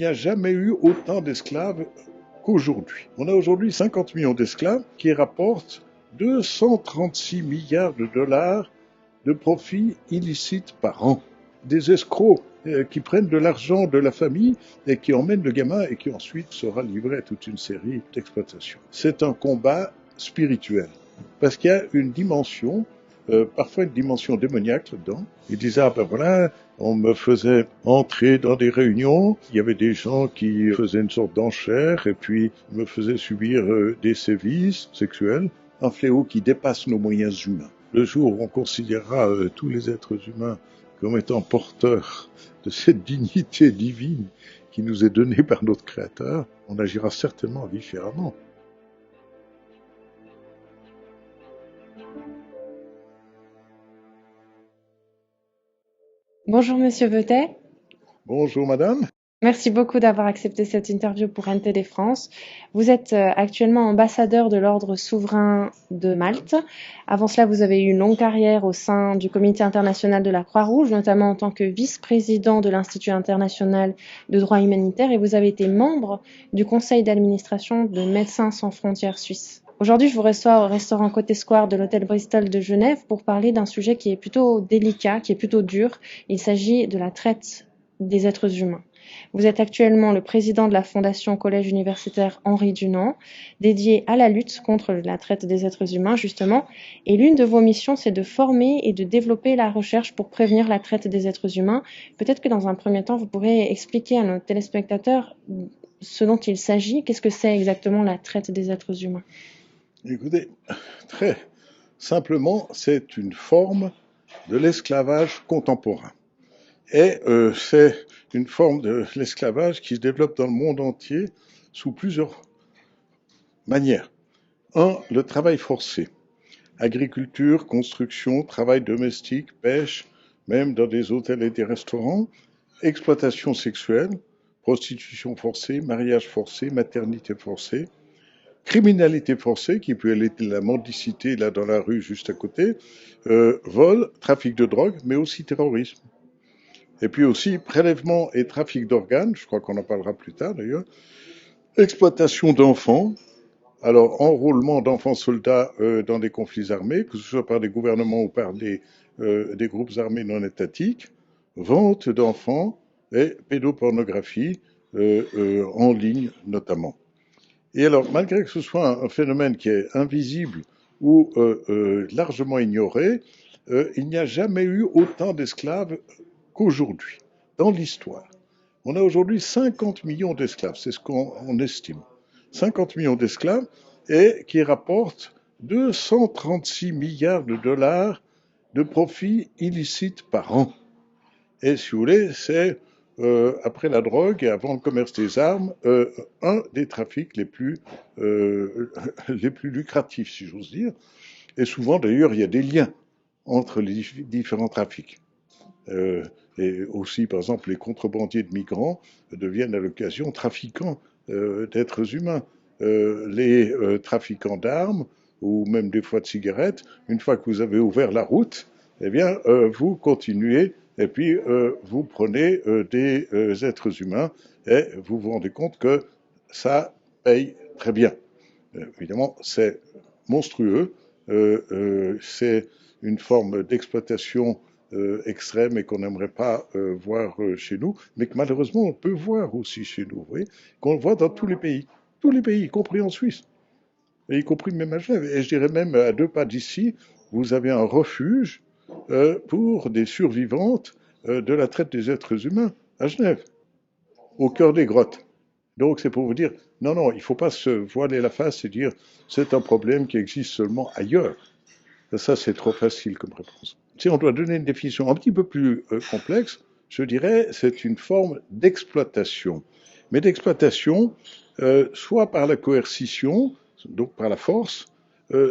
n'y a jamais eu autant d'esclaves qu'aujourd'hui. On a aujourd'hui 50 millions d'esclaves qui rapportent 236 milliards de dollars de profits illicites par an. Des escrocs qui prennent de l'argent de la famille et qui emmènent le gamin et qui ensuite sera livré à toute une série d'exploitations. C'est un combat spirituel parce qu'il y a une dimension, parfois une dimension démoniaque là-dedans. Ils disaient, ah ben voilà, on me faisait entrer dans des réunions, il y avait des gens qui faisaient une sorte d'enchère et puis me faisaient subir des sévices sexuels, un fléau qui dépasse nos moyens humains. Le jour où on considérera tous les êtres humains comme étant porteurs de cette dignité divine qui nous est donnée par notre Créateur, on agira certainement différemment. Bonjour Monsieur Vetet, Bonjour madame. merci beaucoup d'avoir accepté cette interview pour NTD France. Vous êtes actuellement ambassadeur de l'Ordre souverain de Malte. Avant cela, vous avez eu une longue carrière au sein du Comité international de la Croix-Rouge, notamment en tant que vice-président de l'Institut international de droit humanitaire, et vous avez été membre du conseil d'administration de Médecins sans frontières suisse. Aujourd'hui, je vous reçois au restaurant Côté Square de l'hôtel Bristol de Genève pour parler d'un sujet qui est plutôt délicat, qui est plutôt dur. Il s'agit de la traite des êtres humains. Vous êtes actuellement le président de la Fondation Collège universitaire Henri Dunant, dédiée à la lutte contre la traite des êtres humains, justement. Et l'une de vos missions, c'est de former et de développer la recherche pour prévenir la traite des êtres humains. Peut-être que dans un premier temps, vous pourrez expliquer à nos téléspectateurs ce dont il s'agit. Qu'est-ce que c'est exactement la traite des êtres humains? Écoutez, très simplement, c'est une forme de l'esclavage contemporain. Et c'est une forme de l'esclavage qui se développe dans le monde entier sous plusieurs manières. Un, le travail forcé. Agriculture, construction, travail domestique, pêche, même dans des hôtels et des restaurants. Exploitation sexuelle, prostitution forcée, mariage forcé, maternité forcée. Criminalité forcée, qui peut aller de la mendicité là dans la rue juste à côté, vol, trafic de drogue, mais aussi terrorisme. Et puis aussi prélèvement et trafic d'organes, je crois qu'on en parlera plus tard d'ailleurs, exploitation d'enfants, alors enrôlement d'enfants soldats dans des conflits armés, que ce soit par des gouvernements ou par des groupes armés non étatiques, vente d'enfants et pédopornographie en ligne notamment. Et alors, malgré que ce soit un phénomène qui est invisible ou largement ignoré, il n'y a jamais eu autant d'esclaves qu'aujourd'hui, dans l'histoire. On a aujourd'hui 50 millions d'esclaves, c'est ce qu'on estime. 50 millions d'esclaves et qui rapportent 236 milliards de dollars de profits illicites par an. Et si vous voulez, c'est, après la drogue et avant le commerce des armes, un des trafics les plus lucratifs, si j'ose dire. Et souvent, d'ailleurs, il y a des liens entre les différents trafics. Euh, et aussi, par exemple, les contrebandiers de migrants deviennent à l'occasion trafiquants d'êtres humains. Les trafiquants d'armes ou même des fois de cigarettes, une fois que vous avez ouvert la route, eh bien, vous continuez et puis vous prenez des êtres humains et vous vous rendez compte que ça paye très bien. Évidemment, c'est monstrueux, c'est une forme d'exploitation extrême et qu'on n'aimerait pas voir chez nous, mais que malheureusement on peut voir aussi chez nous, vous voyez, qu'on voit dans tous les pays, y compris en Suisse, et y compris même à Genève. Et je dirais même à 2 pas d'ici, vous avez un refuge pour des survivantes de la traite des êtres humains à Genève, au cœur des grottes. Donc c'est pour vous dire, non, non, il ne faut pas se voiler la face et dire c'est un problème qui existe seulement ailleurs. Ça, c'est trop facile comme réponse. Si on doit donner une définition un petit peu plus complexe, je dirais c'est une forme d'exploitation. Mais d'exploitation, soit par la coercition, donc par la force,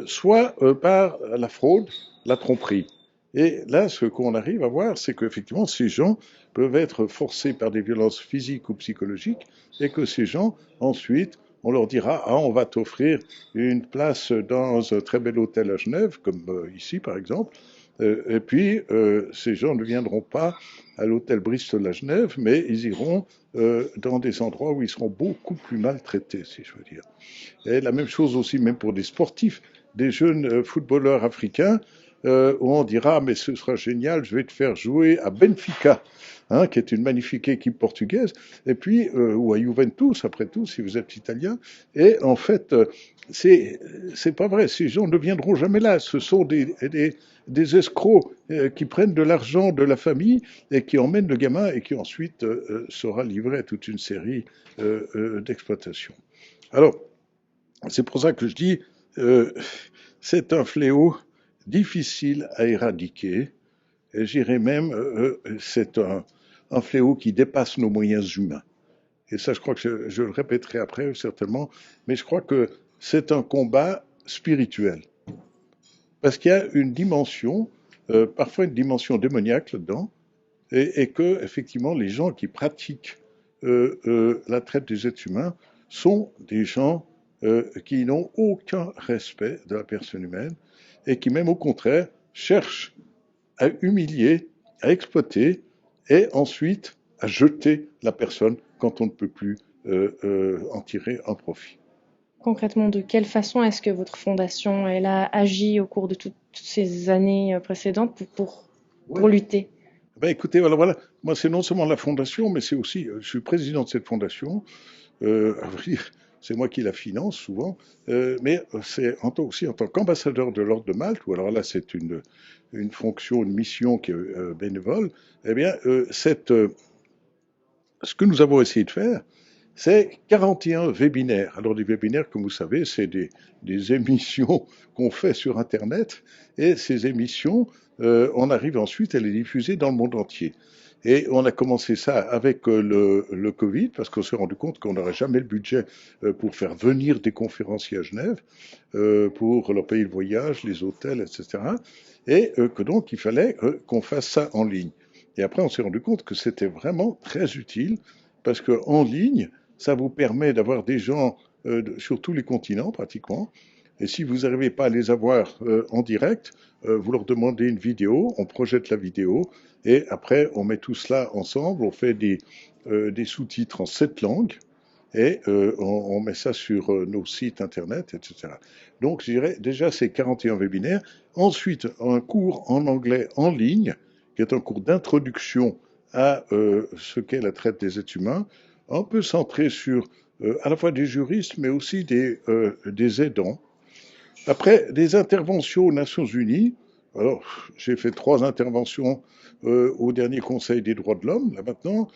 soit par la fraude, la tromperie. Et là, ce qu'on arrive à voir, c'est qu'effectivement, ces gens peuvent être forcés par des violences physiques ou psychologiques, et que ces gens, ensuite, on leur dira, ah, on va t'offrir une place dans un très bel hôtel à Genève, comme ici par exemple, Et puis, ces gens ne viendront pas à l'hôtel Bristol à Genève, mais ils iront dans des endroits où ils seront beaucoup plus maltraités, si je veux dire. Et la même chose aussi, même pour des sportifs, des jeunes footballeurs africains, où on dira, ah, mais ce sera génial, je vais te faire jouer à Benfica, hein, qui est une magnifique équipe portugaise, et puis, ou à Juventus, après tout, si vous êtes italien. Et en fait, c'est pas vrai, ces gens ne viendront jamais là. Ce sont des escrocs qui prennent de l'argent de la famille et qui emmènent le gamin et qui ensuite sera livré à toute une série d'exploitations. Alors, c'est pour ça que je dis, euh, c'est un fléau difficile à éradiquer. Et j'irais même, c'est un fléau qui dépasse nos moyens humains. Et ça, je crois que je le répéterai après, certainement, mais je crois que c'est un combat spirituel. Parce qu'il y a une dimension, parfois une dimension démoniaque là-dedans, et que, effectivement, les gens qui pratiquent la traite des êtres humains sont des gens qui n'ont aucun respect de la personne humaine et qui, même au contraire, cherchent à humilier, à exploiter et ensuite à jeter la personne quand on ne peut plus en tirer un profit. Concrètement, de quelle façon est-ce que votre fondation elle a agi au cours de toutes ces années précédentes pour Oui. lutter? Ben écoutez, voilà, moi c'est non seulement la fondation, mais c'est aussi, je suis président de cette fondation, à vrai dire, c'est moi qui la finance souvent, mais c'est aussi en tant qu'ambassadeur de l'Ordre de Malte, ou alors là c'est une fonction, une mission qui est bénévole, eh bien ce que nous avons essayé de faire, c'est 41 webinaires. Alors des webinaires, comme vous savez, c'est des émissions qu'on fait sur Internet, et ces émissions, on arrive ensuite à les diffuser dans le monde entier. Et on a commencé ça avec le Covid, parce qu'on s'est rendu compte qu'on n'aurait jamais le budget pour faire venir des conférenciers à Genève, pour leur payer le voyage, les hôtels, etc. Et que donc il fallait qu'on fasse ça en ligne. Et après, on s'est rendu compte que c'était vraiment très utile, parce qu'en ligne, ça vous permet d'avoir des gens sur tous les continents pratiquement. Et si vous n'arrivez pas à les avoir en direct, vous leur demandez une vidéo, on projette la vidéo, et après on met tout cela ensemble, on fait des sous-titres en 7 langues, et on met ça sur nos sites internet, etc. Donc je dirais déjà ces 41 webinaires. Ensuite, un cours en anglais en ligne, qui est un cours d'introduction à ce qu'est la traite des êtres humains, un peu centré sur à la fois des juristes, mais aussi des aidants. Après, des interventions aux Nations Unies. Alors, j'ai fait 3 interventions au dernier Conseil des droits de l'homme, là maintenant,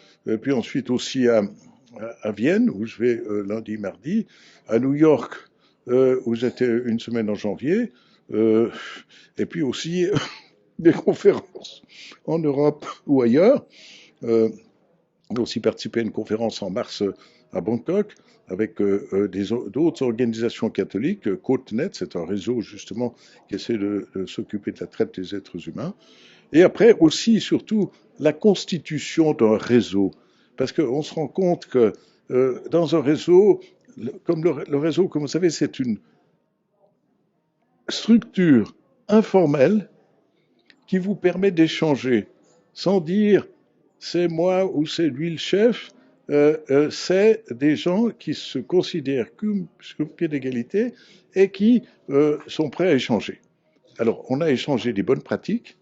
puis ensuite aussi à Vienne, où je vais lundi, mardi, à New York, où j'étais une semaine en janvier, euh, et puis aussi des conférences en Europe ou ailleurs. J'ai aussi participé à une conférence en mars à Bangkok avec d'autres organisations catholiques. CodeNet, c'est un réseau justement qui essaie de s'occuper de la traite des êtres humains. Et après aussi, surtout, la constitution d'un réseau. Parce qu'on se rend compte que dans un réseau, comme le réseau, comme vous savez, c'est une structure informelle qui vous permet d'échanger sans dire c'est moi ou c'est lui le chef. C'est des gens qui se considèrent sur pied d'égalité et qui sont prêts à échanger. Alors, on a échangé des bonnes pratiques,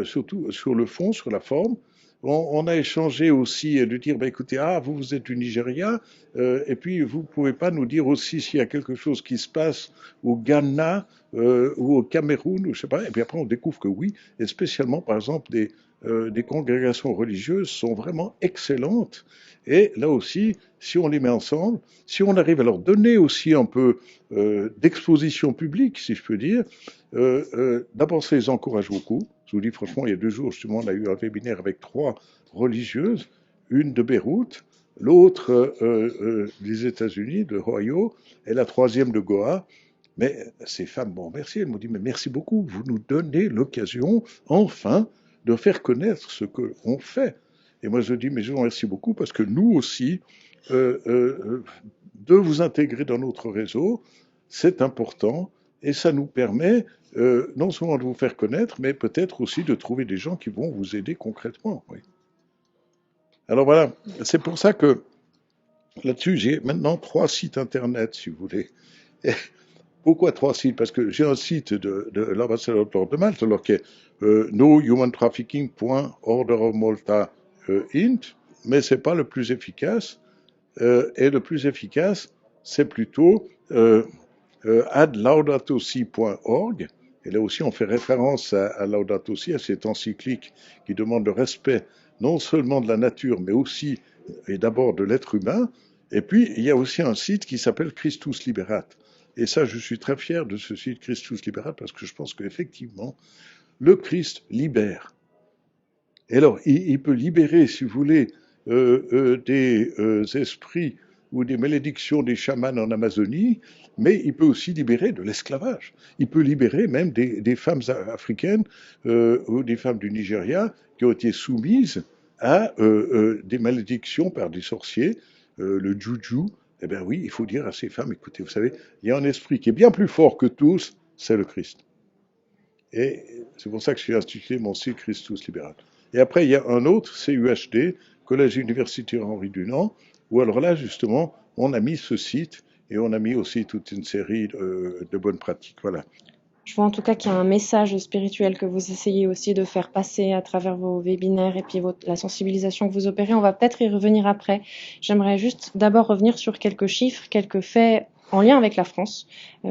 surtout sur le fond, sur la forme. On a échangé aussi de dire, bah, écoutez, ah, vous êtes du Nigeria, et puis vous ne pouvez pas nous dire aussi s'il y a quelque chose qui se passe au Ghana ou au Cameroun, ou je sais pas. Et puis après, on découvre que oui, et spécialement, par exemple, des congrégations religieuses sont vraiment excellentes. Et là aussi, si on les met ensemble, si on arrive à leur donner aussi un peu d'exposition publique, si je peux dire, d'abord, ça les encourage beaucoup. Je vous dis franchement, il y a 2 jours, justement, on a eu un webinaire avec 3 religieuses, une de Beyrouth, l'autre des États-Unis, de Ohio, et la troisième de Goa. Mais ces femmes m'ont remercié, elles m'ont dit, mais merci beaucoup, vous nous donnez l'occasion, enfin, de faire connaître ce qu'on fait. Et moi, je dis, mais je vous remercie beaucoup parce que nous aussi, de vous intégrer dans notre réseau, c'est important et ça nous permet non seulement de vous faire connaître, mais peut-être aussi de trouver des gens qui vont vous aider concrètement. Oui. Alors voilà, c'est pour ça que là-dessus, j'ai maintenant 3 sites internet, si vous voulez. Et pourquoi 3 sites? Parce que j'ai un site de l'ambassadeur de l'ordre de Malte, alors qui est nohumantrafficking.orderofmalta.int, mais c'est pas le plus efficace. Et le plus efficace, c'est plutôt adlaudatosi.org. Et là aussi, on fait référence à Laudato Si, à cette encyclique qui demande le respect non seulement de la nature, mais aussi et d'abord de l'être humain. Et puis, il y a aussi un site qui s'appelle Christus Liberat. Et ça, je suis très fier de ce site Christus Liberat parce que je pense qu'effectivement, le Christ libère. Et alors, il peut libérer, si vous voulez, des esprits ou des malédictions des chamans en Amazonie, mais il peut aussi libérer de l'esclavage. Il peut libérer même des femmes africaines ou des femmes du Nigeria qui ont été soumises à des malédictions par des sorciers, le juju. Eh bien oui, il faut dire à ces femmes, écoutez, vous savez, il y a un esprit qui est bien plus fort que tous, c'est le Christ. Et c'est pour ça que j'ai institué mon site Christus Liberat. Et après, il y a un autre, CUHD, Collège Université Henri Dunant, où alors là, justement, on a mis ce site et on a mis aussi toute une série de bonnes pratiques. Voilà. Je vois en tout cas qu'il y a un message spirituel que vous essayez aussi de faire passer à travers vos webinaires et puis la sensibilisation que vous opérez. On va peut-être y revenir après. J'aimerais juste d'abord revenir sur quelques chiffres, quelques faits en lien avec la France,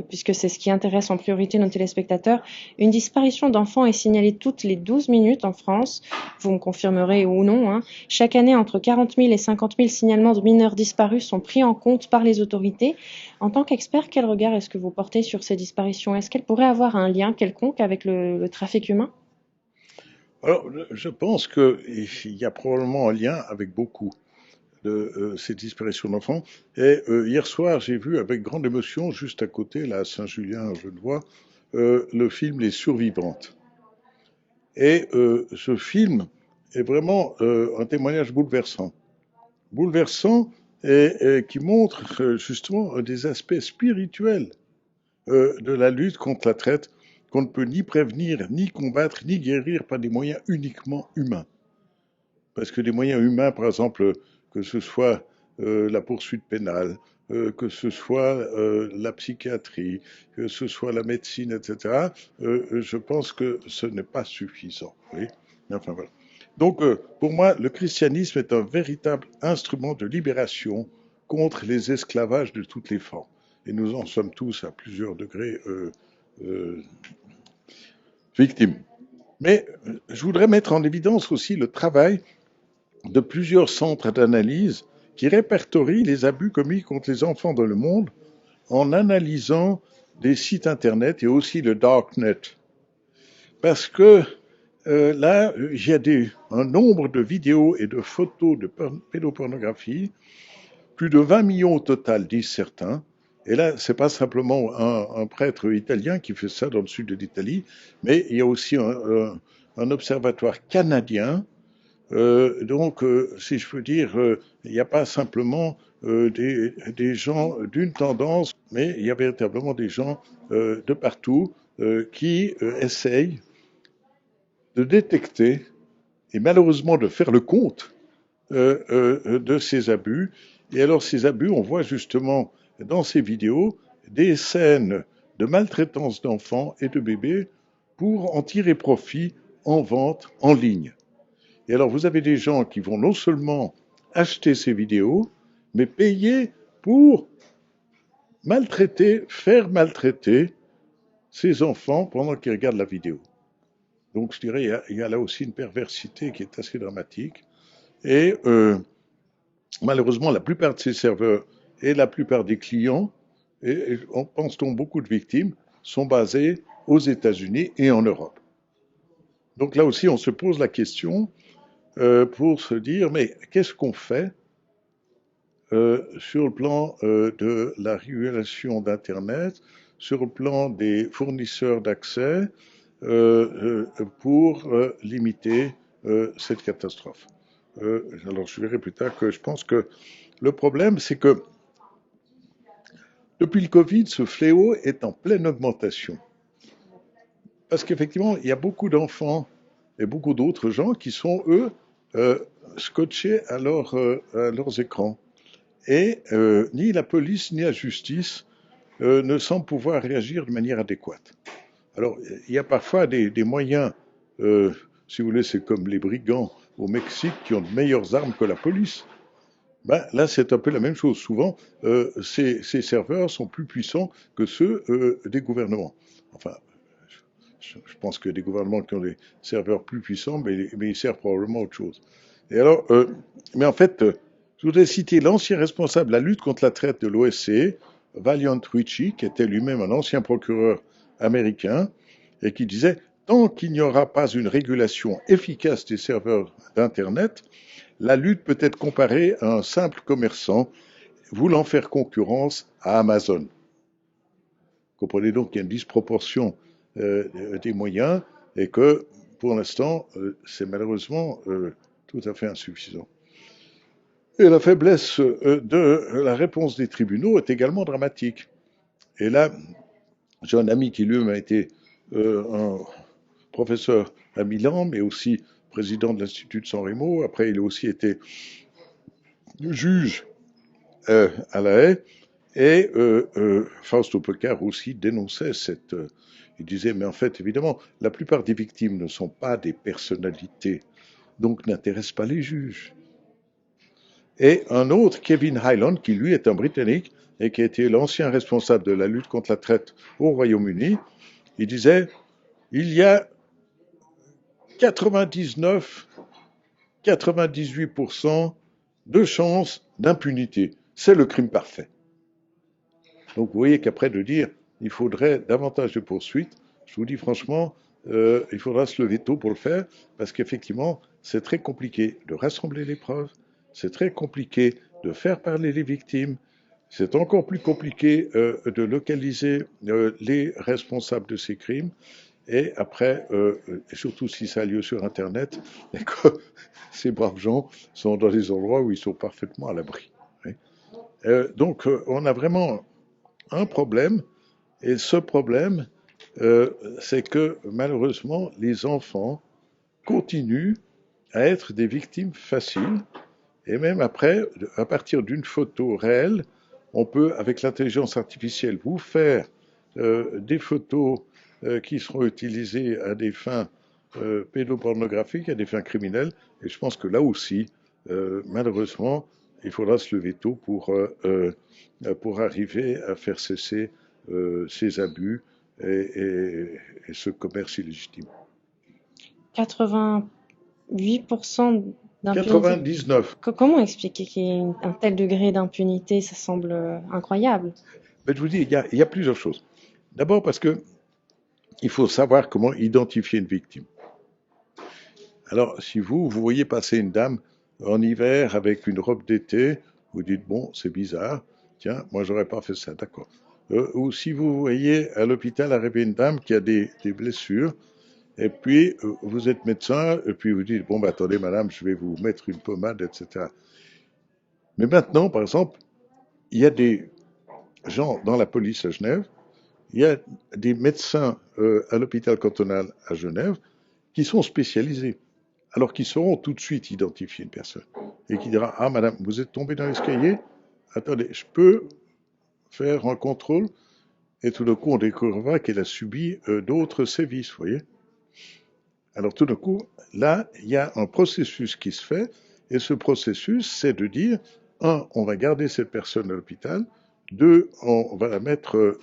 puisque c'est ce qui intéresse en priorité nos téléspectateurs. Une disparition d'enfants est signalée toutes les 12 minutes en France. Vous me confirmerez ou non, hein. Chaque année, entre 40 000 et 50 000 signalements de mineurs disparus sont pris en compte par les autorités. En tant qu'expert, quel regard est-ce que vous portez sur ces disparitions? Est-ce qu'elles pourraient avoir un lien quelconque avec le trafic humain? Alors, je pense qu'il y a probablement un lien avec beaucoup de ces disparitions d'enfants. Et hier soir, j'ai vu avec grande émotion, juste à côté, là, à Saint-Julien-Genevois, le film Les Survivantes. Et ce film est vraiment un témoignage bouleversant. Bouleversant et qui montre justement des aspects spirituels de la lutte contre la traite qu'on ne peut ni prévenir, ni combattre, ni guérir par des moyens uniquement humains. Parce que des moyens humains, par exemple, que ce soit la poursuite pénale, que ce soit la psychiatrie, que ce soit la médecine, etc., je pense que ce n'est pas suffisant. Oui. Enfin, voilà. Donc, pour moi, le christianisme est un véritable instrument de libération contre les esclavages de toutes les formes. Et nous en sommes tous à plusieurs degrés euh, victimes. Mais je voudrais mettre en évidence aussi le travail de plusieurs centres d'analyse qui répertorient les abus commis contre les enfants dans le monde en analysant des sites internet et aussi le darknet. Parce que là, il y a un nombre de vidéos et de photos de pédopornographie, plus de 20 millions au total, disent certains. Et là, c'est pas simplement un prêtre italien qui fait ça dans le sud de l'Italie, mais il y a aussi un observatoire canadien. Donc, si je peux dire, il n'y a pas simplement des gens d'une tendance, mais il y a véritablement des gens de partout qui essayent de détecter et malheureusement de faire le compte de ces abus. Et alors ces abus, on voit justement dans ces vidéos des scènes de maltraitance d'enfants et de bébés pour en tirer profit en vente en ligne. Et alors vous avez des gens qui vont non seulement acheter ces vidéos, mais payer pour maltraiter, faire maltraiter ces enfants pendant qu'ils regardent la vidéo. Donc je dirais il y a là aussi une perversité qui est assez dramatique. Et malheureusement, la plupart de ces serveurs et la plupart des clients, et on pense donc beaucoup de victimes, sont basés aux États-Unis et en Europe. Donc là aussi, on se pose la question pour se dire, mais qu'est-ce qu'on fait sur le plan de la régulation d'Internet, sur le plan des fournisseurs d'accès, pour limiter cette catastrophe. Alors je verrai plus tard que je pense que le problème, c'est que depuis le Covid, ce fléau est en pleine augmentation. Parce qu'effectivement, il y a beaucoup d'enfants et beaucoup d'autres gens qui sont, eux, scotchés à leurs écrans. Et ni la police ni la justice ne semblent pouvoir réagir de manière adéquate. Alors, il y a parfois des moyens, si vous voulez, c'est comme les brigands au Mexique qui ont de meilleures armes que la police. Ben, là, c'est un peu la même chose. Souvent, ces serveurs sont plus puissants que ceux des gouvernements. Enfin, je pense que des gouvernements qui ont des serveurs plus puissants, mais ils servent probablement à autre chose. Et alors, mais en fait, je voudrais citer l'ancien responsable de la lutte contre la traite de l'OSCE, Valiant Ritchie, qui était lui-même un ancien procureur américain, et qui disait, tant qu'il n'y aura pas une régulation efficace des serveurs d'Internet, la lutte peut être comparée à un simple commerçant voulant faire concurrence à Amazon. Comprenez donc qu'il y a une disproportion des moyens et que, pour l'instant, c'est malheureusement tout à fait insuffisant. Et la faiblesse de la réponse des tribunaux est également dramatique. Et là, j'ai un ami qui lui-même a été un professeur à Milan, mais aussi président de l'Institut de San Remo. Après, il a aussi été juge à La Haye. Et Fausto Peccar aussi dénonçait cette... il disait, mais en fait, évidemment, la plupart des victimes ne sont pas des personnalités, donc n'intéressent pas les juges. Et un autre, Kevin Hyland, qui lui est un Britannique et qui a été l'ancien responsable de la lutte contre la traite au Royaume-Uni, il disait, il y a 98% de chances d'impunité. C'est le crime parfait. Donc vous voyez qu'après de dire il faudrait davantage de poursuites, je vous dis franchement, il faudra se lever tôt pour le faire, parce qu'effectivement, c'est très compliqué de rassembler les preuves, c'est très compliqué de faire parler les victimes, c'est encore plus compliqué de localiser les responsables de ces crimes, et après, et surtout si ça a lieu sur Internet, et que ces braves gens sont dans des endroits où ils sont parfaitement à l'abri. Donc on a vraiment un problème, et ce problème, c'est que malheureusement, les enfants continuent à être des victimes faciles, et même après, à partir d'une photo réelle, on peut, avec l'intelligence artificielle, vous faire des photos qui seront utilisées à des fins pédopornographiques, à des fins criminelles, et je pense que là aussi, malheureusement, il faudra se lever tôt pour arriver à faire cesser ces abus et ce commerce illégitime. 88% d'impunité. 99. Comment expliquer qu'il y ait un tel degré d'impunité? Ça semble incroyable. Mais je vous dis, il y a plusieurs choses. D'abord parce que il faut savoir comment identifier une victime. Alors, si vous voyez passer une dame en hiver avec une robe d'été, vous dites, bon, c'est bizarre, tiens, moi, j'aurais pas fait ça, d'accord. Ou si vous voyez à l'hôpital arriver une dame qui a des blessures, et puis vous êtes médecin, et puis vous dites, bon, bah, attendez, madame, je vais vous mettre une pommade, etc. Mais maintenant, par exemple, il y a des gens dans la police à Genève, il y a des médecins à l'hôpital cantonal à Genève qui sont spécialisés. Alors qu'ils sauront tout de suite identifier une personne et qui dira ah madame vous êtes tombée dans l'escalier, attendez je peux faire un contrôle, et tout d'un coup on découvrira qu'elle a subi d'autres sévices, vous voyez. Alors tout d'un coup là il y a un processus qui se fait, et ce processus c'est de dire un, on va garder cette personne à l'hôpital, deux, on va la mettre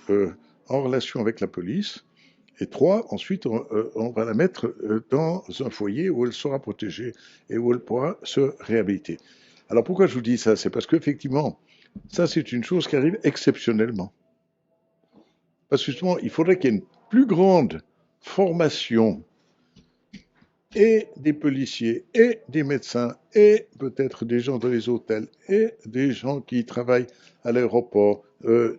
en relation avec la police, et trois, ensuite, on va la mettre dans un foyer où elle sera protégée et où elle pourra se réhabiliter. Alors pourquoi je vous dis ça? C'est parce qu'effectivement, ça c'est une chose qui arrive exceptionnellement. Parce que justement, il faudrait qu'il y ait une plus grande formation et des policiers et des médecins et peut-être des gens dans les hôtels et des gens qui travaillent à l'aéroport,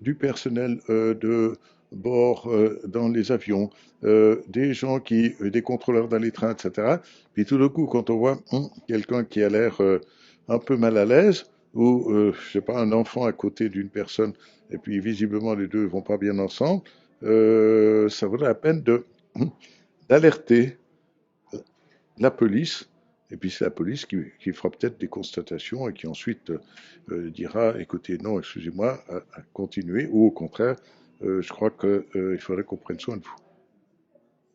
du personnel de bord dans les avions, des gens des contrôleurs dans les trains, etc. Puis tout d'un coup, quand on voit quelqu'un qui a l'air un peu mal à l'aise, ou je sais pas, un enfant à côté d'une personne, et puis visiblement les deux vont pas bien ensemble, ça vaudrait la peine de d'alerter la police, et puis c'est la police qui fera peut-être des constatations et qui ensuite dira, écoutez, non, excusez-moi, à continuer, ou au contraire, je crois qu'il faudrait qu'on prenne soin de vous.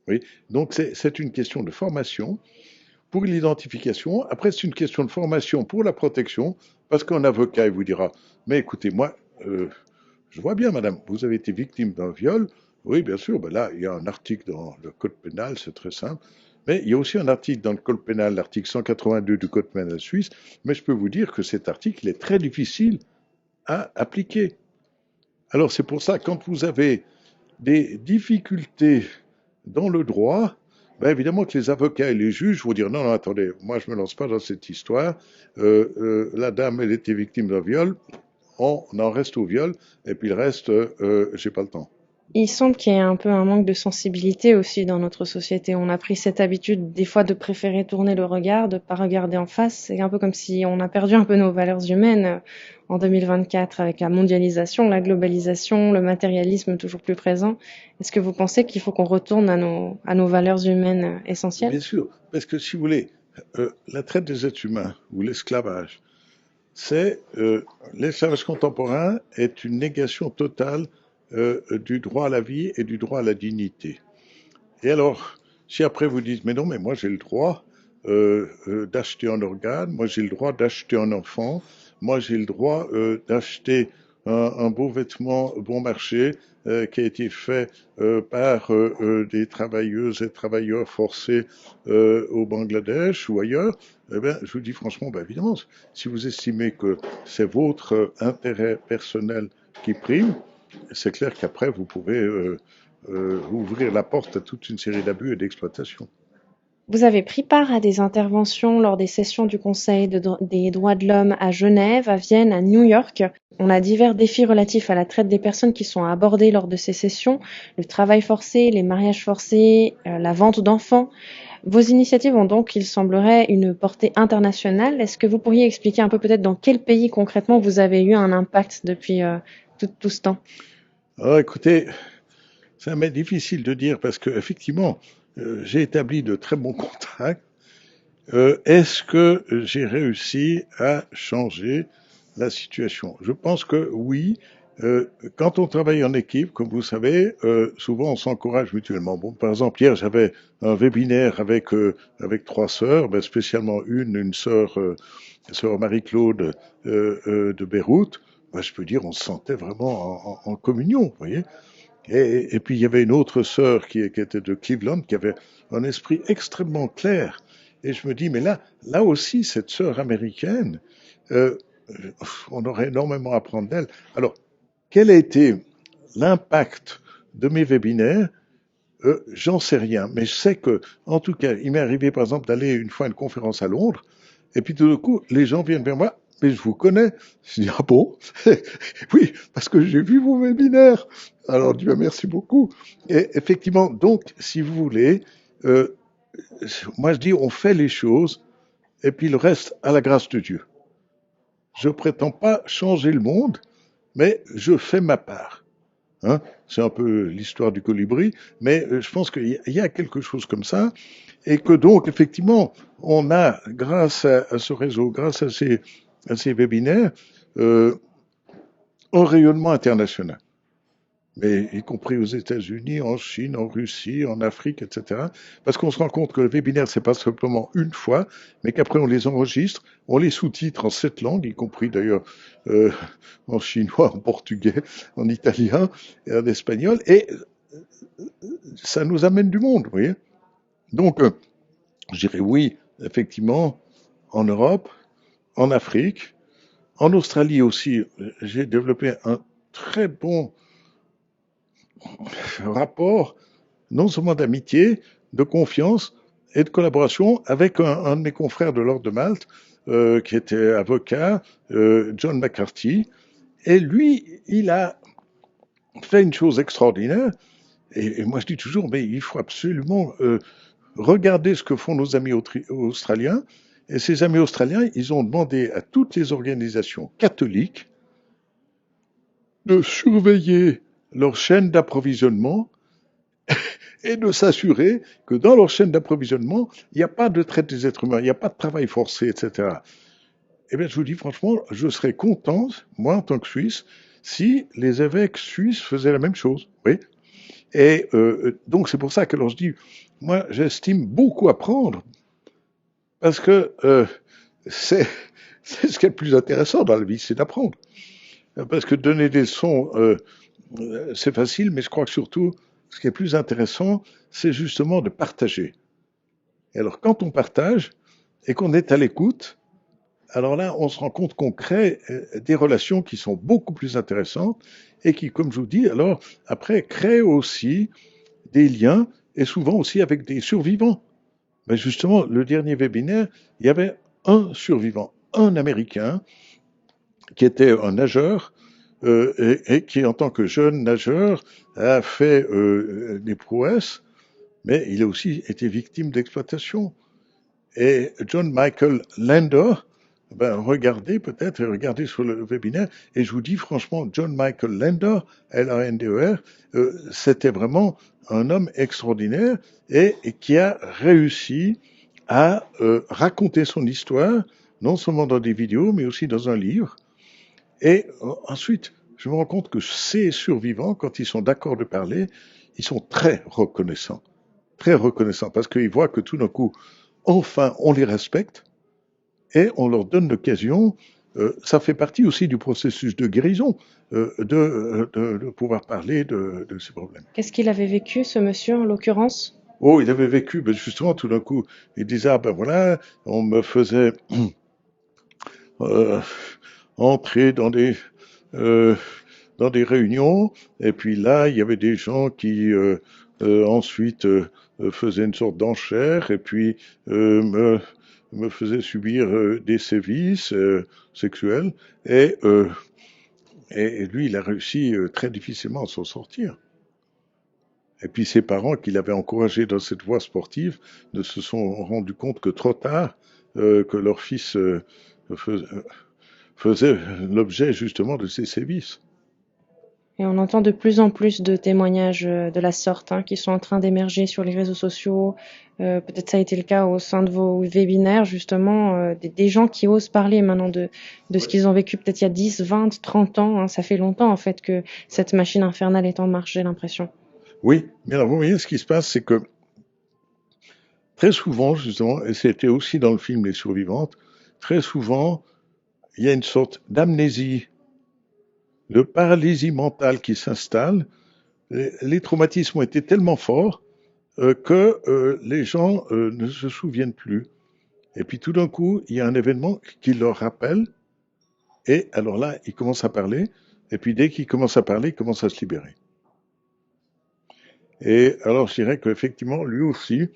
Oui. Donc c'est une question de formation pour l'identification. Après, c'est une question de formation pour la protection, parce qu'un avocat, il vous dira, mais écoutez, moi, je vois bien, madame, vous avez été victime d'un viol. Oui, bien sûr, ben là, il y a un article dans le code pénal, c'est très simple. Mais il y a aussi un article dans le code pénal, l'article 182 du code pénal suisse. Mais je peux vous dire que cet article est très difficile à appliquer. Alors c'est pour ça, quand vous avez des difficultés dans le droit, ben évidemment que les avocats et les juges vont dire non, non, attendez, moi je me lance pas dans cette histoire. La dame, elle était victime d'un viol, on en reste au viol, et puis le reste, j'ai pas le temps. Il semble qu'il y ait un peu un manque de sensibilité aussi dans notre société. On a pris cette habitude des fois de préférer tourner le regard, de pas regarder en face. C'est un peu comme si on a perdu un peu nos valeurs humaines en 2024 avec la mondialisation, la globalisation, le matérialisme toujours plus présent. Est-ce que vous pensez qu'il faut qu'on retourne à nos valeurs humaines essentielles? Bien sûr, parce que si vous voulez, la traite des êtres humains ou l'esclavage, c'est l'esclavage contemporain est une négation totale du droit à la vie et du droit à la dignité. Et alors, si après vous dites, mais non, mais moi j'ai le droit d'acheter un organe, moi j'ai le droit d'acheter un enfant, moi j'ai le droit d'acheter un beau vêtement bon marché qui a été fait par des travailleuses et travailleurs forcés au Bangladesh ou ailleurs, eh bien, je vous dis franchement, ben évidemment, si vous estimez que c'est votre intérêt personnel qui prime, c'est clair qu'après vous pouvez ouvrir la porte à toute une série d'abus et d'exploitation. Vous avez pris part à des interventions lors des sessions du Conseil des droits de l'homme à Genève, à Vienne, à New York. On a divers défis relatifs à la traite des personnes qui sont abordés lors de ces sessions, le travail forcé, les mariages forcés, la vente d'enfants. Vos initiatives ont donc, il semblerait, une portée internationale. Est-ce que vous pourriez expliquer un peu peut-être dans quel pays concrètement vous avez eu un impact depuis tout ce temps? Alors écoutez, ça m'est difficile de dire parce que effectivement, j'ai établi de très bons contacts. Est-ce que j'ai réussi à changer la situation? Je pense que oui. Quand on travaille en équipe, comme vous savez, souvent on s'encourage mutuellement. Bon, par exemple, hier j'avais un webinaire avec trois sœurs, ben, spécialement une sœur, sœur Marie-Claude de Beyrouth. Ben, je peux dire, on se sentait vraiment en communion, vous voyez. Et puis il y avait une autre sœur qui était de Cleveland, qui avait un esprit extrêmement clair. Et je me dis, mais là aussi, cette sœur américaine, euh, on aurait énormément à apprendre d'elle. Alors, quel a été l'impact de mes webinaires? J'en sais rien, mais je sais que, en tout cas, il m'est arrivé par exemple d'aller une fois à une conférence à Londres, et puis tout d'un coup, les gens viennent vers moi, mais je vous connais. Je dis, ah bon? Oui, parce que j'ai vu vos webinaires. Alors, Dieu merci beaucoup. Et effectivement, donc, si vous voulez, euh, moi je dis, on fait les choses, et puis le reste à la grâce de Dieu. Je prétends pas changer le monde, mais je fais ma part. Hein, c'est un peu l'histoire du colibri, mais je pense qu'il y a quelque chose comme ça, et que donc, effectivement, on a, grâce à ce réseau, grâce à ces webinaires, euh, un rayonnement international, mais y compris aux États-Unis, en Chine, en Russie, en Afrique, etc. Parce qu'on se rend compte que le webinaire, c'est pas simplement une fois, mais qu'après on les enregistre, on les sous-titre en 7 langues, y compris d'ailleurs euh, en chinois, en portugais, en italien et en espagnol, et ça nous amène du monde, vous voyez. Donc, je dirais oui, effectivement, en Europe, en Afrique, en Australie aussi, j'ai développé un très bon rapport, non seulement d'amitié, de confiance et de collaboration avec un de mes confrères de l'Ordre de Malte, qui était avocat, John McCarthy. Et lui, il a fait une chose extraordinaire. Et moi, je dis toujours, mais il faut absolument regarder ce que font nos amis australiens. Et ces amis australiens, ils ont demandé à toutes les organisations catholiques de surveiller leur chaîne d'approvisionnement et de s'assurer que dans leur chaîne d'approvisionnement, il n'y a pas de traite des êtres humains, il n'y a pas de travail forcé, etc. Eh bien, je vous dis franchement, je serais content, moi en tant que Suisse, si les évêques suisses faisaient la même chose. Oui. Et donc c'est pour ça que alors je dis, moi j'estime beaucoup apprendre, parce que c'est c'est ce qui est le plus intéressant dans la vie, c'est d'apprendre. Parce que donner des leçons, c'est facile, mais je crois que surtout, ce qui est plus intéressant, c'est justement de partager. Et alors, quand on partage et qu'on est à l'écoute, alors là, on se rend compte qu'on crée des relations qui sont beaucoup plus intéressantes et qui, comme je vous dis, alors, après, créent aussi des liens et souvent aussi avec des survivants. Mais justement, le dernier webinaire, il y avait un survivant, un Américain, qui était un nageur et qui, en tant que jeune nageur, a fait des prouesses, mais il a aussi été victime d'exploitation. Et John Michael Lander, ben, regardez sur le webinaire, et je vous dis franchement, John Michael Lander, L-A-N-D-E-R, c'était vraiment un homme extraordinaire et qui a réussi à raconter son histoire, non seulement dans des vidéos, mais aussi dans un livre. Et ensuite, je me rends compte que ces survivants, quand ils sont d'accord de parler, ils sont très reconnaissants, parce qu'ils voient que tout d'un coup, enfin, on les respecte et on leur donne l'occasion. Ça fait partie aussi du processus de guérison, de pouvoir parler de ces problèmes. Qu'est-ce qu'il avait vécu, ce monsieur, en l'occurrence? Oh, il avait vécu, ben justement, tout d'un coup, il disait, ah ben voilà, on me faisait euh, entrer euh, dans des réunions, et puis là, il y avait des gens qui ensuite faisaient une sorte d'enchère, et puis me faisaient subir des sévices sexuels, et lui, il a réussi très difficilement à s'en sortir. Et puis ses parents, qui l'avaient encouragé dans cette voie sportive, ne se sont rendus compte que trop tard que leur fils fais- faisait l'objet justement de ces sévices. Et on entend de plus en plus de témoignages de la sorte qui sont en train d'émerger sur les réseaux sociaux. Peut-être ça a été le cas au sein de vos webinaires, justement, des gens qui osent parler maintenant de ce qu'ils ont vécu peut-être il y a 10, 20, 30 ans. Ça fait longtemps en fait que cette machine infernale est en marche, j'ai l'impression. Oui, mais alors vous voyez, ce qui se passe, c'est que très souvent, justement, et c'était aussi dans le film Les Survivantes, très souvent, il y a une sorte d'amnésie, de paralysie mentale qui s'installe. Les traumatismes ont été tellement forts que les gens ne se souviennent plus. Et puis tout d'un coup, il y a un événement qui leur rappelle, et alors là, ils commencent à parler, et puis dès qu'ils commencent à parler, ils commencent à se libérer. Et alors je dirais qu'effectivement, lui aussi,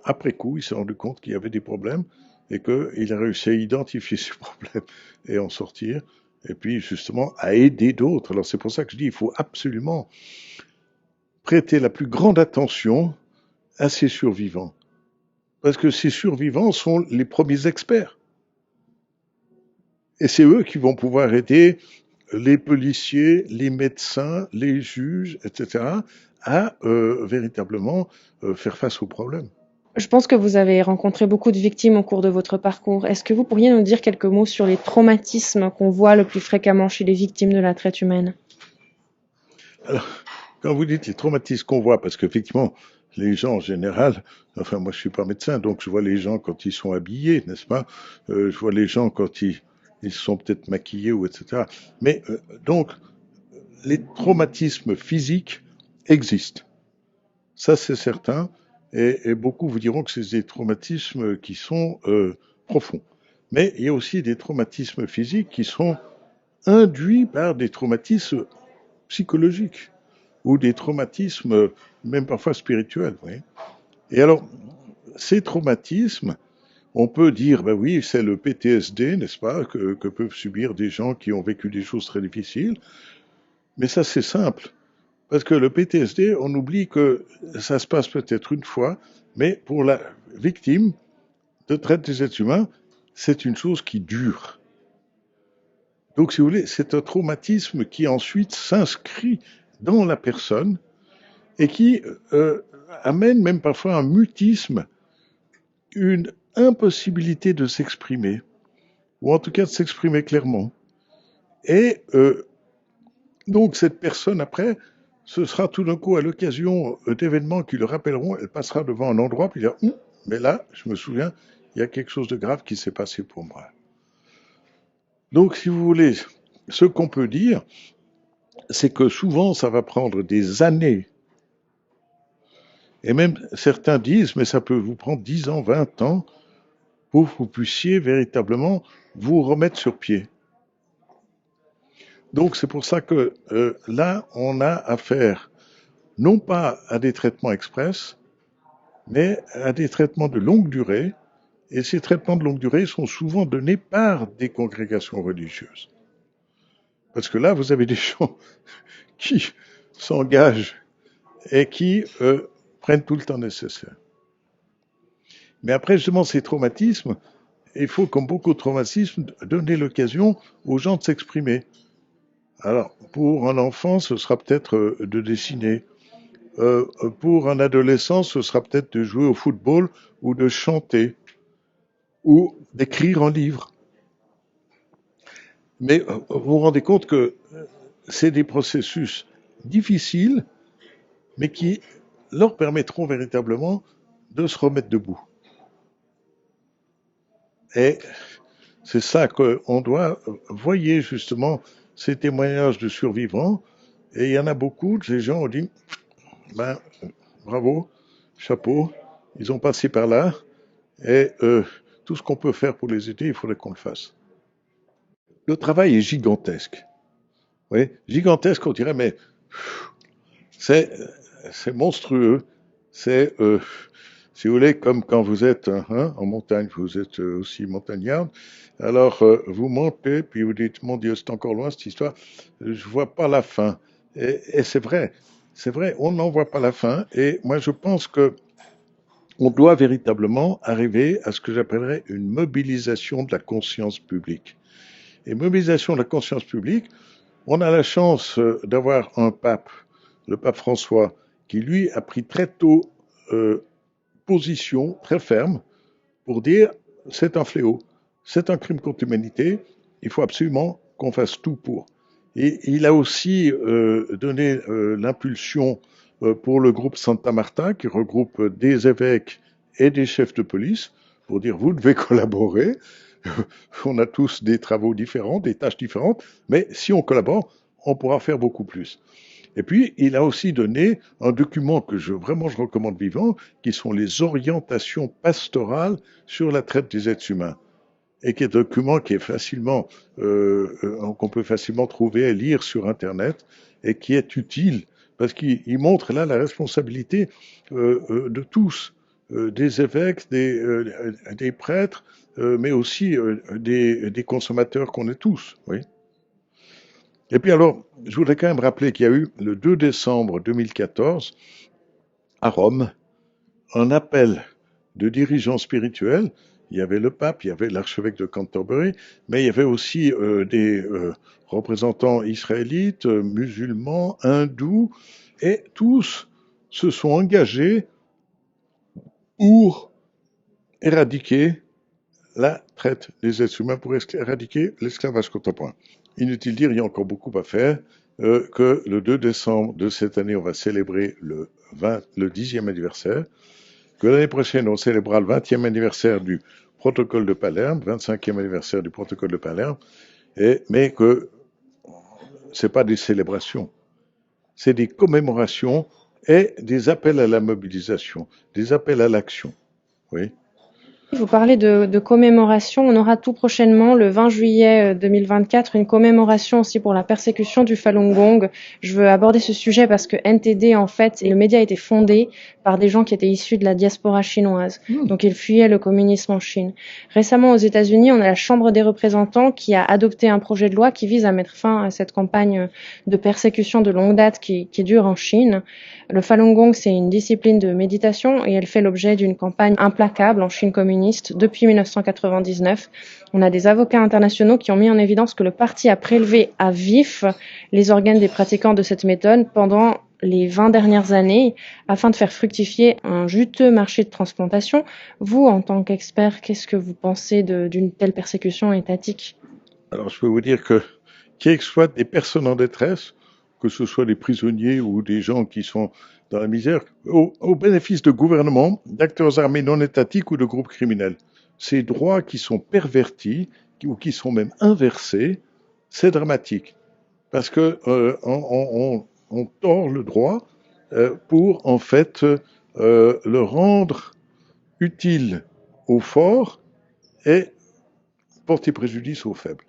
après coup, il s'est rendu compte qu'il y avait des problèmes et qu'il a réussi à identifier ces problèmes et en sortir, et puis justement à aider d'autres. Alors c'est pour ça que je dis, il faut absolument prêter la plus grande attention à ces survivants. Parce que ces survivants sont les premiers experts. Et c'est eux qui vont pouvoir aider les policiers, les médecins, les juges, etc., à véritablement faire face aux problèmes. Je pense que vous avez rencontré beaucoup de victimes au cours de votre parcours. Est-ce que vous pourriez nous dire quelques mots sur les traumatismes qu'on voit le plus fréquemment chez les victimes de la traite humaine? Alors, quand vous dites les traumatismes qu'on voit, parce qu'effectivement, les gens en général, enfin moi je suis pas médecin, donc je vois les gens quand ils sont habillés, n'est-ce pas? Je vois les gens quand ils sont peut-être maquillés ou etc. Mais donc, les traumatismes physiques existent. Ça c'est certain. Et beaucoup vous diront que c'est des traumatismes qui sont profonds. Mais il y a aussi des traumatismes physiques qui sont induits par des traumatismes psychologiques ou des traumatismes même parfois spirituels. Vous voyez. Et alors, ces traumatismes, on peut dire, ben oui, c'est le PTSD, n'est-ce pas, que peuvent subir des gens qui ont vécu des choses très difficiles. Mais ça, c'est simple. Parce que le PTSD, on oublie que ça se passe peut-être une fois, mais pour la victime de traite des êtres humains, c'est une chose qui dure. Donc, si vous voulez, c'est un traumatisme qui ensuite s'inscrit dans la personne et qui amène même parfois un mutisme, une impossibilité de s'exprimer, ou en tout cas de s'exprimer clairement. Et donc cette personne, après, ce sera tout d'un coup à l'occasion d'événements qui le rappelleront, elle passera devant un endroit, puis elle dira, mais là, je me souviens, il y a quelque chose de grave qui s'est passé pour moi. Donc, si vous voulez, ce qu'on peut dire, c'est que souvent, ça va prendre des années. Et même certains disent, mais ça peut vous prendre 10 ans, 20 ans, pour que vous puissiez véritablement vous remettre sur pied. Donc, c'est pour ça que là, on a affaire non pas à des traitements express, mais à des traitements de longue durée. Et ces traitements de longue durée sont souvent donnés par des congrégations religieuses. Parce que là, vous avez des gens qui s'engagent et qui prennent tout le temps nécessaire. Mais après, justement, ces traumatismes, il faut, comme beaucoup de traumatismes, donner l'occasion aux gens de s'exprimer. Alors, pour un enfant, ce sera peut-être de dessiner. Pour un adolescent, ce sera peut-être de jouer au football ou de chanter ou d'écrire un livre. Mais vous vous rendez compte que c'est des processus difficiles, mais qui leur permettront véritablement de se remettre debout. Et c'est ça qu'on doit, voyez justement ces témoignages de survivants, et il y en a beaucoup, ces gens ont dit, bravo, chapeau, ils ont passé par là, et tout ce qu'on peut faire pour les aider, il faudrait qu'on le fasse. Le travail est gigantesque. Oui, gigantesque, on dirait, mais c'est monstrueux. C'est, si vous voulez, comme quand vous êtes en montagne, vous êtes aussi montagnard. Alors, vous montez, puis vous dites, mon Dieu, c'est encore loin cette histoire, je vois pas la fin. Et c'est vrai, on n'en voit pas la fin. Et moi, je pense que on doit véritablement arriver à ce que j'appellerais une mobilisation de la conscience publique. Et mobilisation de la conscience publique, on a la chance d'avoir un pape, le pape François, qui lui a pris très tôt position très ferme pour dire c'est un fléau, c'est un crime contre l'humanité, il faut absolument qu'on fasse tout pour. Et il a aussi donné l'impulsion pour le groupe Santa Marta, qui regroupe des évêques et des chefs de police, pour dire vous devez collaborer. On a tous des travaux différents, des tâches différentes, mais si on collabore, on pourra faire beaucoup plus. Et puis, il a aussi donné un document que je recommande vivant, qui sont les orientations pastorales sur la traite des êtres humains. Et qui est un document qui est facilement, qu'on peut facilement trouver et lire sur Internet, et qui est utile, parce qu'il montre là la responsabilité de tous, des évêques, des prêtres, mais aussi des consommateurs qu'on est tous, oui. Et puis alors, je voudrais quand même rappeler qu'il y a eu le 2 décembre 2014, à Rome, un appel de dirigeants spirituels. Il y avait le pape, il y avait l'archevêque de Canterbury, mais il y avait aussi des représentants israélites, musulmans, hindous, et tous se sont engagés pour éradiquer la traite des êtres humains, pour éradiquer l'esclavage contemporain. Inutile de dire, il y a encore beaucoup à faire, que le 2 décembre de cette année, on va célébrer le 10e anniversaire, que l'année prochaine, on célébrera le 20e anniversaire du protocole de Palerme, 25e anniversaire du protocole de Palerme, mais que c'est pas des célébrations, c'est des commémorations et des appels à la mobilisation, des appels à l'action. Oui. Vous parlez de commémoration. On aura tout prochainement, le 20 juillet 2024, une commémoration aussi pour la persécution du Falun Gong. Je veux aborder ce sujet parce que NTD, en fait, le média a été fondé par des gens qui étaient issus de la diaspora chinoise. Donc, ils fuyaient le communisme en Chine. Récemment, aux États-Unis, on a la Chambre des représentants qui a adopté un projet de loi qui vise à mettre fin à cette campagne de persécution de longue date qui dure en Chine. Le Falun Gong, c'est une discipline de méditation et elle fait l'objet d'une campagne implacable en Chine communiste communiste depuis 1999. On a des avocats internationaux qui ont mis en évidence que le parti a prélevé à vif les organes des pratiquants de cette méthode pendant les 20 dernières années afin de faire fructifier un juteux marché de transplantation. Vous, en tant qu'expert, qu'est-ce que vous pensez d'une telle persécution étatique? Alors, je peux vous dire que qui exploite des personnes en détresse, que ce soit des prisonniers ou des gens qui sont dans la misère, au bénéfice de gouvernements, d'acteurs armés non étatiques ou de groupes criminels. Ces droits qui sont pervertis ou qui sont même inversés, c'est dramatique. Parce que on tord le droit pour en fait le rendre utile aux forts et porter préjudice aux faibles.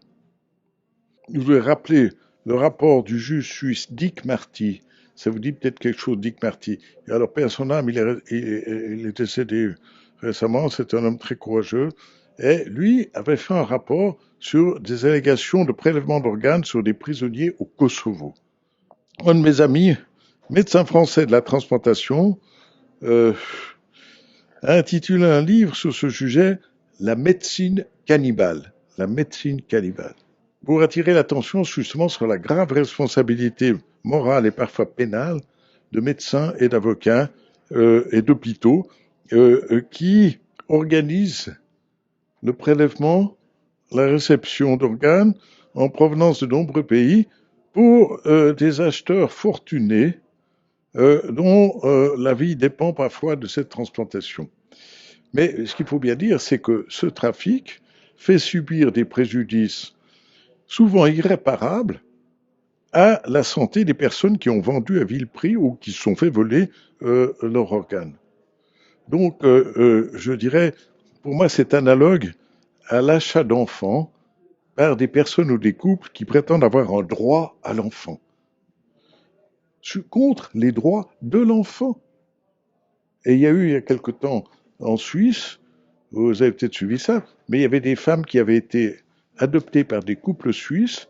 Je voulais rappeler le rapport du juge suisse Dick Marty. Ça vous dit peut-être quelque chose, Dick Marty. Et alors, père son âme, il est décédé récemment. C'est un homme très courageux. Et lui avait fait un rapport sur des allégations de prélèvement d'organes sur des prisonniers au Kosovo. Un de mes amis, médecin français de la transplantation, a intitulé un livre sur ce sujet, La médecine cannibale. La médecine cannibale. Pour attirer l'attention justement sur la grave responsabilité morale et parfois pénale de médecins et d'avocats et d'hôpitaux qui organisent le prélèvement, la réception d'organes en provenance de nombreux pays pour des acheteurs fortunés dont la vie dépend parfois de cette transplantation. Mais ce qu'il faut bien dire, c'est que ce trafic fait subir des préjudices souvent irréparables à la santé des personnes qui ont vendu à vil prix ou qui se sont fait voler leurs organes. Donc, je dirais, pour moi, c'est analogue à l'achat d'enfants par des personnes ou des couples qui prétendent avoir un droit à l'enfant. Je suis contre les droits de l'enfant. Et il y a eu, il y a quelque temps, en Suisse, vous avez peut-être suivi ça, mais il y avait des femmes qui avaient été adoptées par des couples suisses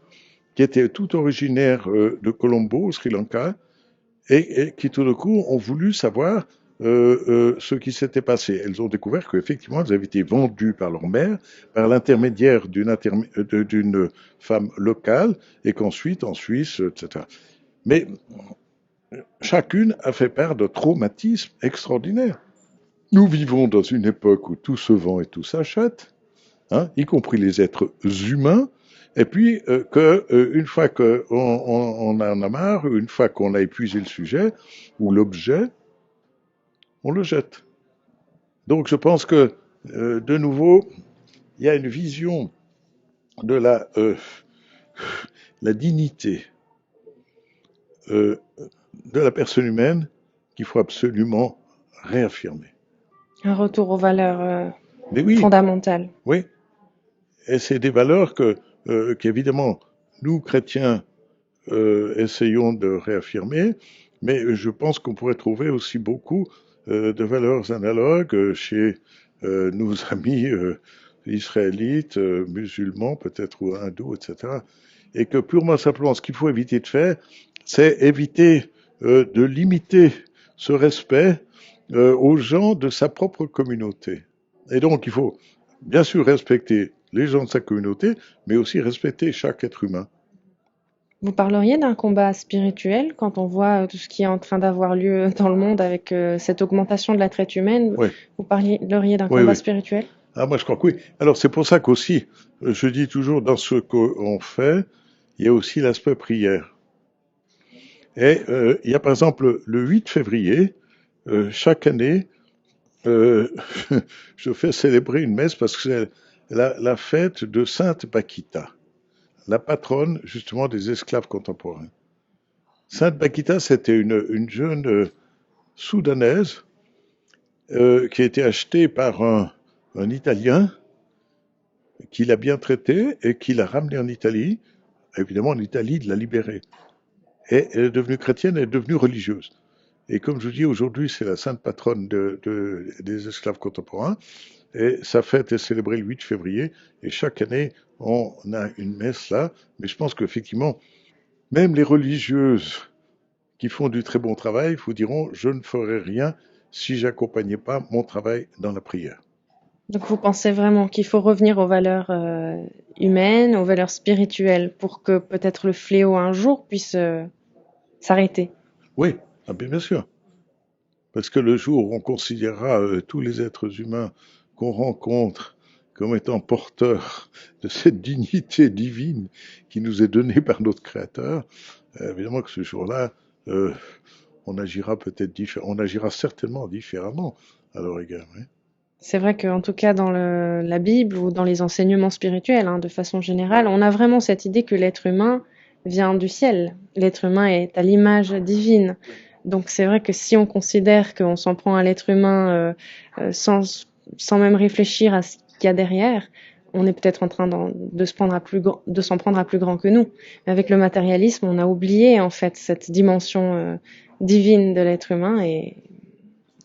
qui étaient tout originaires de Colombo, au Sri Lanka, et qui tout d'un coup ont voulu savoir ce qui s'était passé. Elles ont découvert qu'effectivement, elles avaient été vendues par leur mère, par l'intermédiaire d'une femme locale, et qu'ensuite, en Suisse, etc. Mais chacune a fait part de traumatismes extraordinaires. Nous vivons dans une époque où tout se vend et tout s'achète, hein, y compris les êtres humains, et puis une fois qu'on en a marre, une fois qu'on a épuisé le sujet ou l'objet, on le jette. Donc je pense que, de nouveau, il y a une vision de la dignité de la personne humaine qu'il faut absolument réaffirmer. Un retour aux valeurs Mais oui, fondamentales. oui, et c'est des valeurs qu'évidemment, nous, chrétiens, essayons de réaffirmer, mais je pense qu'on pourrait trouver aussi beaucoup de valeurs analogues chez nos amis israélites, musulmans, peut-être, ou hindous, etc. Et que purement simplement, ce qu'il faut éviter de faire, c'est éviter de limiter ce respect aux gens de sa propre communauté. Et donc, il faut bien sûr respecter les gens de sa communauté, mais aussi respecter chaque être humain. Vous parleriez d'un combat spirituel quand on voit tout ce qui est en train d'avoir lieu dans le monde avec cette augmentation de la traite humaine? Oui, Vous parleriez d'un oui, combat oui. spirituel? Ah, moi je crois que oui. Alors c'est pour ça qu'aussi, je dis toujours, dans ce qu'on fait, il y a aussi l'aspect prière. Et il y a par exemple le 8 février, chaque année, euh, je fais célébrer une messe parce que c'est la fête de Sainte Bakita, la patronne justement des esclaves contemporains. Sainte Bakita, c'était une jeune soudanaise qui a été achetée par un Italien qui l'a bien traitée et qui l'a ramenée en Italie. Évidemment, en Italie, de la libérer. Et elle est devenue chrétienne, elle est devenue religieuse. Et comme je vous dis, aujourd'hui, c'est la sainte patronne des esclaves contemporains. Et sa fête est célébrée le 8 février. Et chaque année, on a une messe là. Mais je pense qu'effectivement, même les religieuses qui font du très bon travail vous diront, je ne ferai rien si j'accompagnais pas mon travail dans la prière. Donc vous pensez vraiment qu'il faut revenir aux valeurs humaines, aux valeurs spirituelles, pour que peut-être le fléau un jour puisse s'arrêter? Oui, ah bien sûr. Parce que le jour où on considérera tous les êtres humains qu'on rencontre comme étant porteurs de cette dignité divine qui nous est donnée par notre Créateur, évidemment que ce jour-là, euh, on agira peut-être on agira certainement différemment à leur égard. Oui. C'est vrai qu'en tout cas dans la Bible ou dans les enseignements spirituels, hein, de façon générale, on a vraiment cette idée que l'être humain vient du ciel. L'être humain est à l'image divine. Donc c'est vrai que si on considère qu'on s'en prend à l'être humain sans même réfléchir à ce qu'il y a derrière, on est peut-être en train de s'en prendre à plus grand que nous. Mais avec le matérialisme, on a oublié en fait cette dimension divine de l'être humain et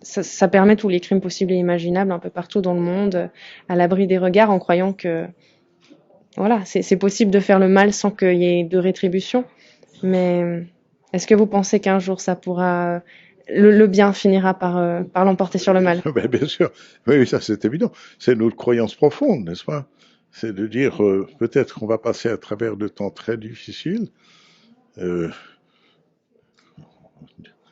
ça permet tous les crimes possibles et imaginables un peu partout dans le monde, à l'abri des regards, en croyant que voilà, c'est possible de faire le mal sans qu'il y ait de rétribution. Mais est-ce que vous pensez qu'un jour ça pourra, le bien finira par l'emporter sur le mal? Ben, bien sûr, oui, ça c'est évident. C'est notre croyance profonde, n'est-ce pas? C'est de dire peut-être qu'on va passer à travers de temps très difficiles. Euh,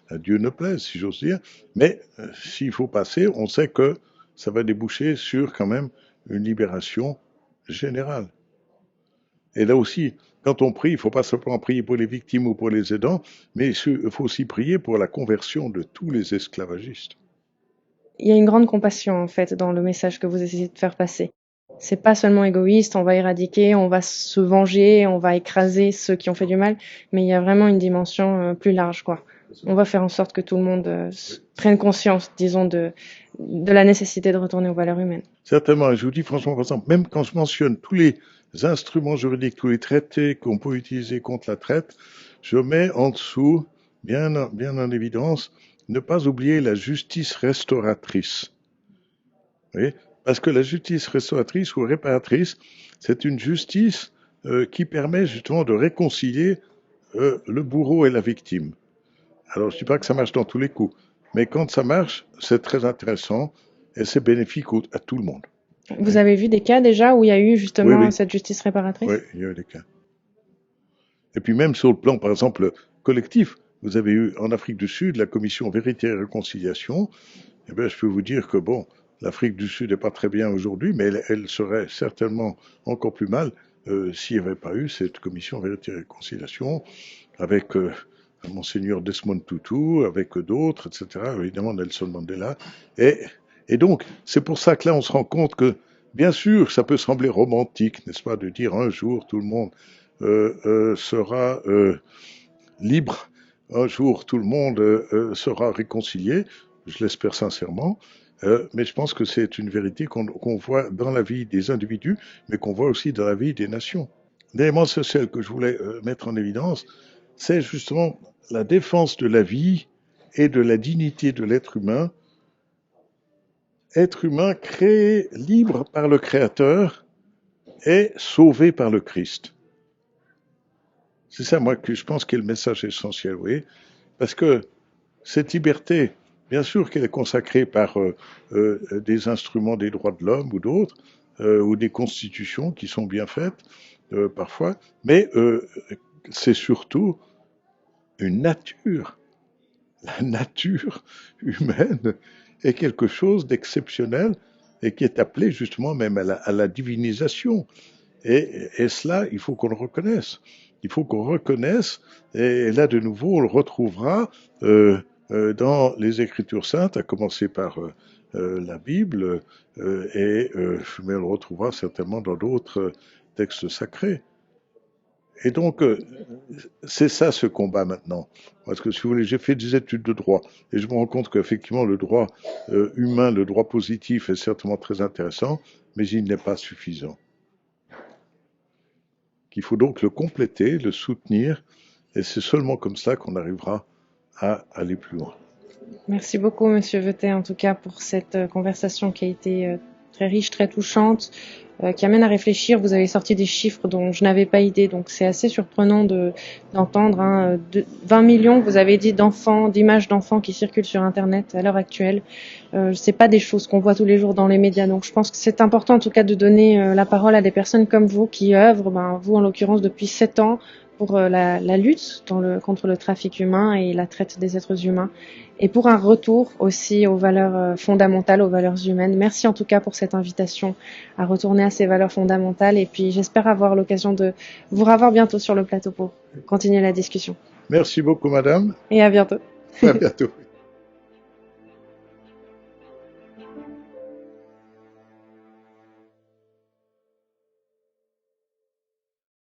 à Dieu ne plaise, si j'ose dire. Mais s'il faut passer, on sait que ça va déboucher sur quand même une libération générale. Et là aussi, quand on prie, il ne faut pas simplement prier pour les victimes ou pour les aidants, mais il faut aussi prier pour la conversion de tous les esclavagistes. Il y a une grande compassion en fait dans le message que vous essayez de faire passer. C'est pas seulement égoïste, on va éradiquer, on va se venger, on va écraser ceux qui ont fait du mal, mais il y a vraiment une dimension plus large, quoi. On va faire en sorte que tout le monde prenne conscience, disons, de la nécessité de retourner aux valeurs humaines. Certainement, je vous dis franchement, par exemple, même quand je mentionne tous les instruments juridiques, tous les traités qu'on peut utiliser contre la traite, je mets en dessous, bien en évidence, ne pas oublier la justice restauratrice. Vous voyez. Parce que la justice restauratrice ou réparatrice, c'est une justice qui permet justement de réconcilier le bourreau et la victime. Alors, je ne dis pas que ça marche dans tous les coups, mais quand ça marche, c'est très intéressant et c'est bénéfique à tout le monde. Vous avez vu des cas déjà où il y a eu Oui, justement oui, cette justice oui, réparatrice? il y a eu des cas. Et puis même sur le plan, par exemple, collectif, vous avez eu en Afrique du Sud la commission Vérité et Réconciliation. Eh bien, je peux vous dire que bon, l'Afrique du Sud n'est pas très bien aujourd'hui, mais elle serait certainement encore plus mal s'il n'y avait pas eu cette commission Vérité et Réconciliation avec Monseigneur Desmond Tutu, avec d'autres, etc. Évidemment Nelson Mandela. Et, et donc, c'est pour ça que là, on se rend compte que, bien sûr, ça peut sembler romantique, n'est-ce pas, de dire un jour tout le monde sera libre, un jour tout le monde sera réconcilié, je l'espère sincèrement, mais je pense que c'est une vérité qu'on voit dans la vie des individus, mais qu'on voit aussi dans la vie des nations. L'élément social que je voulais mettre en évidence, c'est justement la défense de la vie et de la dignité de l'être humain créé libre par le Créateur et sauvé par le Christ. C'est ça, moi, que je pense qu'est le message essentiel, oui, parce que cette liberté, bien sûr qu'elle est consacrée par des instruments des droits de l'homme ou d'autres, ou des constitutions qui sont bien faites, parfois, mais c'est surtout une nature. La nature humaine est quelque chose d'exceptionnel et qui est appelé justement même à la divinisation. Et cela, il faut qu'on le reconnaisse. Il faut qu'on reconnaisse, et là de nouveau, on le retrouvera dans les Écritures saintes, à commencer par la Bible, mais on le retrouvera certainement dans d'autres textes sacrés. Et donc, c'est ça ce combat maintenant. Parce que si vous voulez, j'ai fait des études de droit et je me rends compte qu'effectivement le droit humain, le droit positif est certainement très intéressant, mais il n'est pas suffisant. Il faut donc le compléter, le soutenir, et c'est seulement comme ça qu'on arrivera à aller plus loin. Merci beaucoup, Monsieur Vetet, en tout cas, pour cette conversation qui a été très riche, très touchante, qui amène à réfléchir. Vous avez sorti des chiffres dont je n'avais pas idée, donc c'est assez surprenant d'entendre. 20 millions, vous avez dit, d'images d'enfants qui circulent sur Internet à l'heure actuelle. C'est pas des choses qu'on voit tous les jours dans les médias, donc je pense que c'est important en tout cas de donner la parole à des personnes comme vous qui œuvrent, vous en l'occurrence depuis 7 ans, pour la lutte contre le trafic humain et la traite des êtres humains, et pour un retour aussi aux valeurs fondamentales, aux valeurs humaines. Merci en tout cas pour cette invitation à retourner à ces valeurs fondamentales, et puis j'espère avoir l'occasion de vous revoir bientôt sur le plateau pour continuer la discussion. Merci beaucoup, madame. Et à bientôt. À bientôt.